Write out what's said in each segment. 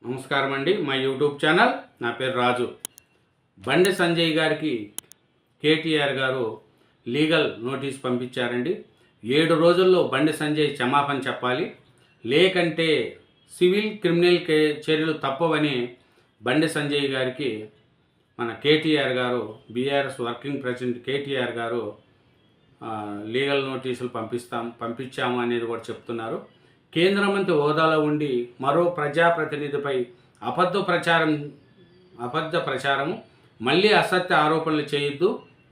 నమస్కారం అండి. మా యూట్యూబ్ ఛానల్, నా పేరు రాజు. బండి సంజయ్ గారికి కేటీఆర్ గారు లీగల్ నోటీస్ పంపించారండి. 7 రోజుల్లో బండి సంజయ్ క్షమాపణ చెప్పాలి, లేకంటే సివిల్ క్రిమినల్ చర్యలు తప్పవని బండి సంజయ్ గారికి మన కేటీఆర్ గారు, బీఆర్ఎస్ వర్కింగ్ ప్రెసిడెంట్ కేటీఆర్ గారు లీగల్ నోటీసులు పంపించాము అనేది కూడా చెప్తున్నారు. కేంద్ర మంత్రి హోదాలో ఉండి మరో ప్రజాప్రతినిధిపై అబద్ధ ప్రచారము, మళ్ళీ అసత్య ఆరోపణలు చేయొద్దు.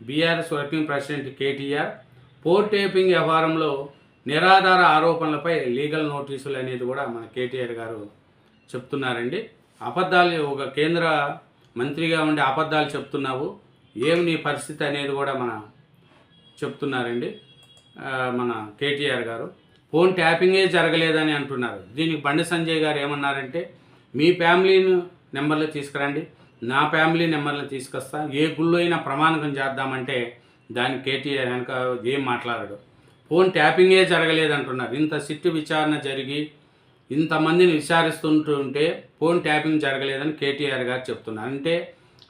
BRS working president KTR port taping వ్యవహారంలో నిరాధార ఆరోపణలపై లీగల్ నోటీసులు అనేది కూడా మన కేటీఆర్ గారు చెప్తున్నారండి. అబద్ధాలు, ఒక కేంద్ర మంత్రిగా ఉండి అబద్ధాలు చెప్తున్నావు, ఏమి నీ పరిస్థితి అనేది కూడా చెప్తున్నారండి మన కేటీఆర్ గారు. ఫోన్ ట్యాపింగే జరగలేదని అంటున్నారు. దీనికి బండి సంజయ్ గారు ఏమన్నారంటే, మీ ఫ్యామిలీ నెంబర్లు తీసుకురండి, నా ఫ్యామిలీ నెంబర్లు తీసుకొస్తా, ఏ గుళ్ళో అయినా ప్రమాణకం చేద్దామంటే దానికి కేటీఆర్ వెనక ఏం మాట్లాడాడు. ఫోన్ ట్యాపింగే జరగలేదంటున్నారు. ఇంత సిట్టు విచారణ జరిగి ఇంతమందిని విచారిస్తుంటుంటే ఫోన్ ట్యాపింగ్ జరగలేదని కేటీఆర్ గారు చెప్తున్నారు. అంటే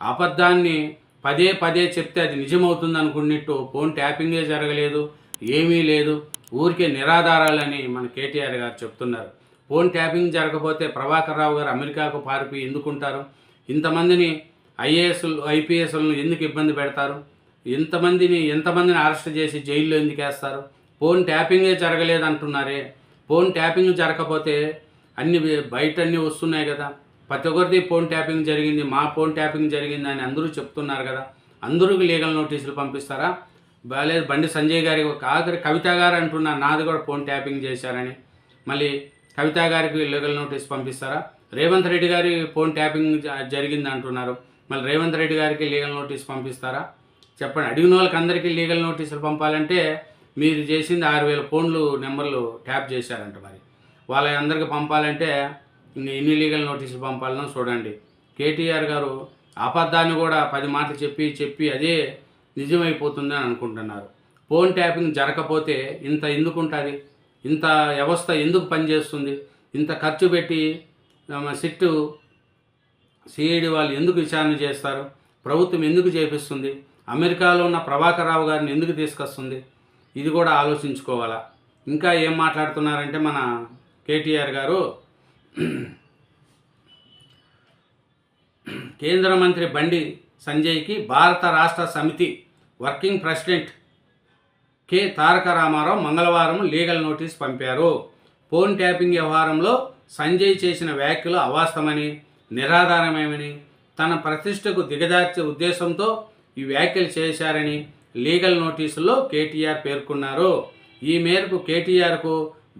అబద్ధాన్ని పదే పదే చెప్తే అది నిజమవుతుంది అనుకున్నట్టు ఫోన్ ట్యాపింగే జరగలేదు, ఏమీ లేదు, ఊరికే నిరాధారాలని మన కేటీఆర్ గారు చెప్తున్నారు. ఫోన్ ట్యాపింగ్ జరగకపోతే ప్రభాకర్ రావు గారు అమెరికాకు పారిపోయి ఎందుకుంటారు? ఇంతమందిని ఐపీఎస్లను ఎందుకు ఇబ్బంది పెడతారు? ఎంతమందిని అరెస్ట్ చేసి జైల్లో ఎందుకు వేస్తారు? ఫోన్ ట్యాపింగే జరగలేదంటున్నారే. ఫోన్ ట్యాపింగ్ జరగకపోతే బయట అన్నీ వస్తున్నాయి కదా, ప్రతి ఒక్కరిది ఫోన్ ట్యాపింగ్ జరిగింది, మా ఫోన్ ట్యాపింగ్ జరిగింది అని అందరూ చెప్తున్నారు కదా. అందరికీ లీగల్ నోటీసులు పంపిస్తారా? బాలేదు. బండి సంజయ్ గారి ఆఖరి కవిత గారు అంటున్నారు నాది కూడా ఫోన్ ట్యాపింగ్ చేశారని. మళ్ళీ కవిత గారికి లీగల్ నోటీస్ పంపిస్తారా? రేవంత్ రెడ్డి గారి ఫోన్ ట్యాపింగ్ జరిగింది అంటున్నారు, మళ్ళీ రేవంత్ రెడ్డి గారికి లీగల్ నోటీస్ పంపిస్తారా? చెప్పండి. అడిగిన వాళ్ళకి అందరికీ లీగల్ నోటీసులు పంపాలంటే మీరు చేసింది 6,000 ఫోన్లు నెంబర్లు ట్యాప్ చేశారంట. మరి వాళ్ళందరికీ పంపాలంటే ఎన్ని లీగల్ నోటీసులు పంపాలనో చూడండి. కేటీఆర్ గారు అబద్ధాన్ని కూడా 10 మాటలు చెప్పి అదే నిజమైపోతుందని అనుకుంటున్నారు. ఫోన్ ట్యాపింగ్ జరగకపోతే ఇంత ఎందుకు ఉంటుంది? ఇంత వ్యవస్థ ఎందుకు పనిచేస్తుంది? ఇంత ఖర్చు పెట్టి సిఐడి వాళ్ళు ఎందుకు విచారణ చేస్తారు? ప్రభుత్వం ఎందుకు చేపిస్తుంది? అమెరికాలో ఉన్న ప్రభాకర్ రావు గారిని ఎందుకు తీసుకొస్తుంది? ఇది కూడా ఆలోచించుకోవాలా. ఇంకా ఏం మాట్లాడుతున్నారంటే మన కేటీఆర్ గారు, కేంద్ర మంత్రి బండి సంజయ్కి భారత రాష్ట్ర సమితి వర్కింగ్ ప్రెసిడెంట్ కె తారక రామారావు మంగళవారం లీగల్ నోటీస్ పంపారు. ఫోన్ ట్యాపింగ్ వ్యవహారంలో సంజయ్ చేసిన వ్యాఖ్యలు అవాస్తవమని, నిరాధారమేమని, తన ప్రతిష్టకు దిగజార్చే ఉద్దేశంతో ఈ వ్యాఖ్యలు చేశారని లీగల్ నోటీసుల్లో కేటీఆర్ పేర్కొన్నారు. ఈ మేరకు కేటీఆర్కు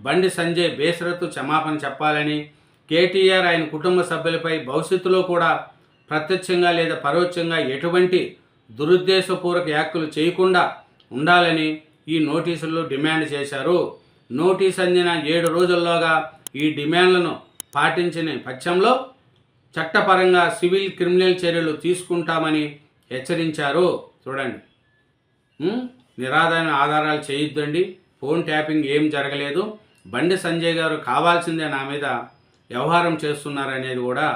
బండి సంజయ్ బేషరతు క్షమాపణ చెప్పాలని, కేటీఆర్ ఆయన కుటుంబ సభ్యులపై భవిష్యత్తులో కూడా ప్రత్యక్షంగా లేదా పరోక్షంగా ఎటువంటి దురుద్దేశపూర్వక వ్యాఖ్యలు చేయకుండా ఉండాలని ఈ నోటీసుల్లో డిమాండ్ చేశారు. నోటీస్ అందిన 7 రోజుల్లోగా ఈ డిమాండ్లను పాటించని పక్షంలో చట్టపరంగా సివిల్ క్రిమినల్ చర్యలు తీసుకుంటామని హెచ్చరించారు. చూడండి, నిరాధారణ ఆధారాలు చేయొద్దండి, ఫోన్ ట్యాపింగ్ ఏం జరగలేదు, బండి సంజయ్ గారు కావాల్సిందే నా మీద వ్యవహారం చేస్తున్నారనేది కూడా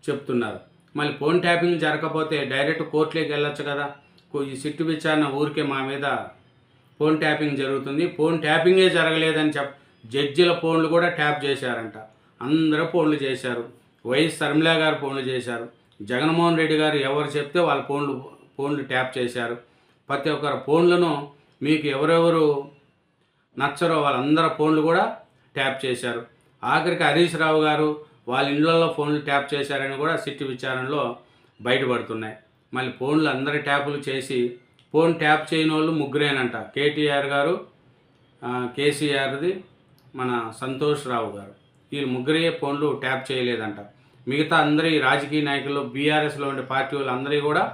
చెప్తున్నారు. మళ్ళీ ఫోన్ ట్యాపింగ్ జరగకపోతే డైరెక్ట్ కోర్టులోకి వెళ్ళొచ్చు కదా. ఈ సిట్టు విచారణ ఊరికే మా మీద ఫోన్ ట్యాపింగ్ జరుగుతుంది, ఫోన్ ట్యాపింగే జరగలేదని జడ్జిల ఫోన్లు కూడా ట్యాప్ చేశారంట. అందరూ ఫోన్లు చేశారు. వైఎస్ షర్మిల గారు ఫోన్లు చేశారు. జగన్మోహన్ రెడ్డి గారు ఎవరు చెప్తే వాళ్ళ ఫోన్లు ట్యాప్ చేశారు. ప్రతి ఒక్కరి ఫోన్లను మీకు ఎవరెవరు నచ్చరో వాళ్ళందరి ఫోన్లు కూడా ట్యాప్ చేశారు. ఆఖరికి హరీష్ రావు గారు వాళ్ళ ఇళ్లలో ఫోన్లు ట్యాప్ చేశారని కూడా సిట్టు విచారణలో బయటపడుతున్నాయి. మళ్ళీ ఫోన్లు అందరి ట్యాపులు చేసి ఫోన్ ట్యాప్ చేయని వాళ్ళు ముగ్గురేనంట. కేటీఆర్ గారు, కేసీఆర్ది, మన సంతోష్ రావు గారు, వీళ్ళు ముగ్గురే ఫోన్లు ట్యాప్ చేయలేదంట. మిగతా అందరి రాజకీయ నాయకులు, బీఆర్ఎస్లో ఉండే పార్టీ వాళ్ళు అందరూ కూడా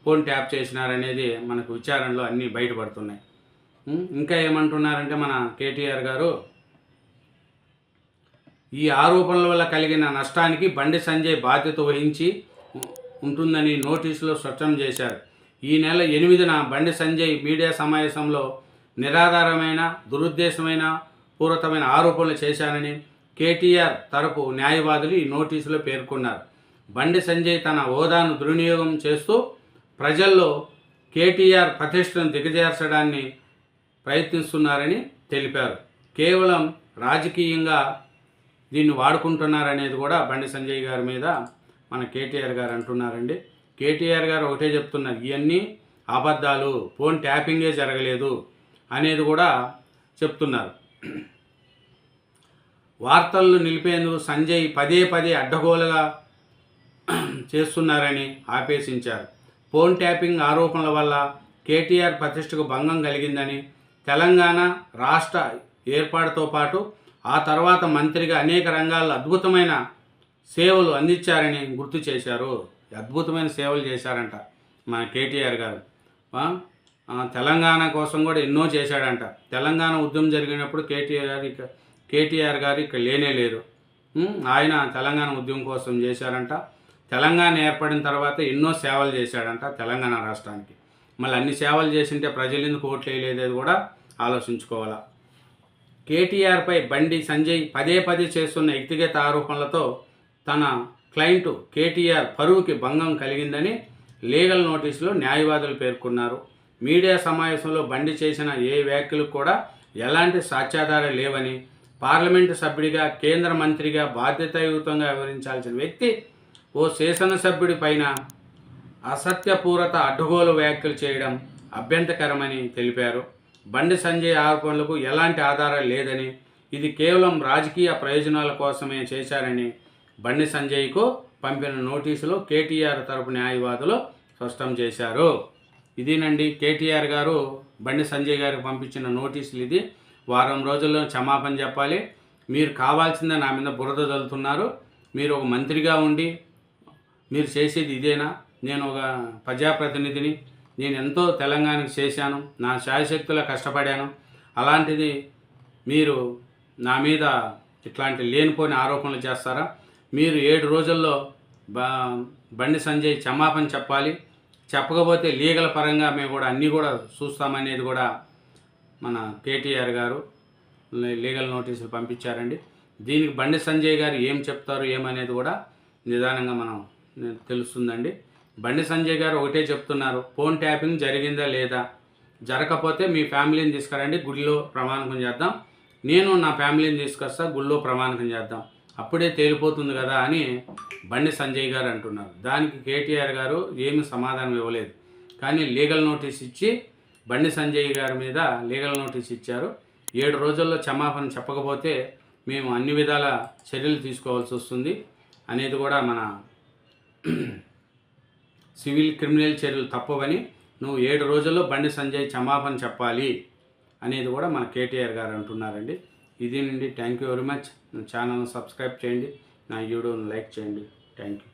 ఫోన్ ట్యాప్ చేసినారనేది మనకు విచారణలో అన్నీ బయటపడుతున్నాయి. ఇంకా ఏమంటున్నారంటే మన కేటీఆర్ గారు, ఈ ఆరోపణల వల్ల కలిగిన నష్టానికి బండి సంజయ్ బాధ్యత వహించి ఉంటుందని నోటీసులో స్పష్టం చేశారు. ఈ నెల 8న బండి సంజయ్ మీడియా సమావేశంలో నిరాధారమైన, దురుద్దేశమైన, పూర్వకమైన ఆరోపణలు చేశానని, కేటీఆర్ తరపు న్యాయవాదులు ఈ నోటీసులో పేర్కొన్నారు. బండి సంజయ్ తన హోదాను దుర్వినియోగం చేస్తూ ప్రజల్లో కేటీఆర్ ప్రతిష్టను దిగజార్చడాన్ని ప్రయత్నిస్తున్నారని తెలిపారు. కేవలం రాజకీయంగా దీన్ని వాడుకుంటున్నారనేది కూడా బండి సంజయ్ గారి మీద మన కేటీఆర్ గారు అంటున్నారండి. కేటీఆర్ గారు ఒకటే చెప్తున్నారు, ఇవన్నీ అబద్ధాలు, ఫోన్ ట్యాపింగే జరగలేదు అనేది కూడా చెప్తున్నారు. వార్తలను నిలిపేందుకు సంజయ్ పదే పదే అడ్డగోలుగా చేస్తున్నారని ఆపేసించారు. ఫోన్ ట్యాపింగ్ ఆరోపణల వల్ల కేటీఆర్ ప్రతిష్టకు భంగం కలిగిందని, తెలంగాణ రాష్ట్ర ఏర్పాటుతో పాటు ఆ తర్వాత మంత్రిగా అనేక రంగాల్లో అద్భుతమైన సేవలు అందించారని గుర్తు చేశారు. అద్భుతమైన సేవలు చేశారంట మన కేటీఆర్ గారు. తెలంగాణ కోసం కూడా ఎన్నో చేశాడంట. తెలంగాణ ఉద్యమం జరిగినప్పుడు కేటీఆర్ గారు ఇక్కడ లేనే లేరు. ఆయన తెలంగాణ ఉద్యమం కోసం చేశారంట. తెలంగాణ ఏర్పడిన తర్వాత ఎన్నో సేవలు చేశాడంట తెలంగాణ రాష్ట్రానికి. మళ్ళీ అన్ని సేవలు చేసింటే ప్రజలు ఎందుకు ఓట్లు వేయలేదేది కూడా ఆలోచించుకోవాలా. కేటీఆర్పై బండి సంజయ్ పదే పదే చేస్తున్న వ్యక్తిగత ఆరోపణలతో తన క్లయింట్ కేటీఆర్ పరువుకి భంగం కలిగిందని లీగల్ నోటీసులో న్యాయవాదులు పేర్కొన్నారు. మీడియా సమావేశంలో బండి చేసిన ఏ వ్యాఖ్యలకు కూడా ఎలాంటి సాక్ష్యాధారాలు లేవని, పార్లమెంటు సభ్యుడిగా కేంద్ర మంత్రిగా బాధ్యతాయుతంగా వ్యవహరించాల్సిన వ్యక్తి ఓ శాసనసభ్యుడి పైన అసత్యపూరిత అడ్డగోలు వ్యాఖ్యలు చేయడం అభ్యంతరకరమని తెలిపారు. బండి సంజయ్ ఆరోపణలకు ఎలాంటి ఆధారాలు లేదని, ఇది కేవలం రాజకీయ ప్రయోజనాల కోసమే చేశారని బండి సంజయ్కు పంపిన నోటీసులో కేటీఆర్ తరపు న్యాయవాదులు స్పష్టం చేశారు. ఇదేనండి కేటీఆర్ గారు బండి సంజయ్ గారికి పంపించిన నోటీసులు. ఇది వారం రోజుల్లో క్షమాపణ చెప్పాలి. మీరు కావాల్సిందే నా మీద బురద చల్లుతున్నారు. మీరు ఒక మంత్రిగా ఉండి మీరు చేసేది ఇదేనా? నేను ఒక ప్రజాప్రతినిధిని, నేను ఎంతో తెలంగాణకు చేశాను, నా శాయశక్తులా కష్టపడాను. అలాంటిది మీరు నా మీద ఇట్లాంటి లేనిపోని ఆరోపణలు చేస్తారా? మీరు 7 రోజుల్లో బండి సంజయ్ క్షమాపణ చెప్పాలి. చెప్పకపోతే లీగల్ పరంగా మేము కూడా అన్నీ కూడా చూస్తామనేది కూడా మన కేటీఆర్ గారు లీగల్ నోటీసులు పంపించారండి. దీనికి బండి సంజయ్ గారు ఏం చెప్తారు ఏమనేది కూడా నిదానంగా మనం తెలుస్తుందండి. బండి సంజయ్ గారు ఒకటే చెప్తున్నారు, ఫోన్ ట్యాపింగ్ జరిగిందా లేదా, జరగకపోతే మీ ఫ్యామిలీని తీసుకురండి, గుడిలో ప్రమాణకం చేద్దాం, నేను నా ఫ్యామిలీని తీసుకొస్తా, గుడిలో ప్రమాణకం చేద్దాం, అప్పుడే తేలిపోతుంది కదా అని బండి సంజయ్ గారు అంటున్నారు. దానికి కేటీఆర్ గారు ఏమీ సమాధానం ఇవ్వలేదు. కానీ లీగల్ నోటీస్ ఇచ్చి బండి సంజయ్ గారి మీద లీగల్ నోటీస్ ఇచ్చారు. 7 రోజుల్లో క్షమాపణ చెప్పకపోతే మేము అన్ని విధాల చర్యలు తీసుకోవాల్సి వస్తుంది అనేది కూడా మన సివిల్ క్రిమినల్ చర్యలు తప్పవని, నువ్వు 7 రోజుల్లో బండి సంజయ్ క్షమాపణ చెప్పాలి అనేది కూడా మన కేటీఆర్ గారు అంటున్నారండి. ఇదేనండి. Thank you very much. నా ఛానల్ని సబ్స్క్రైబ్ చేయండి, నా వీడియోని లైక్ చేయండి. Thank you.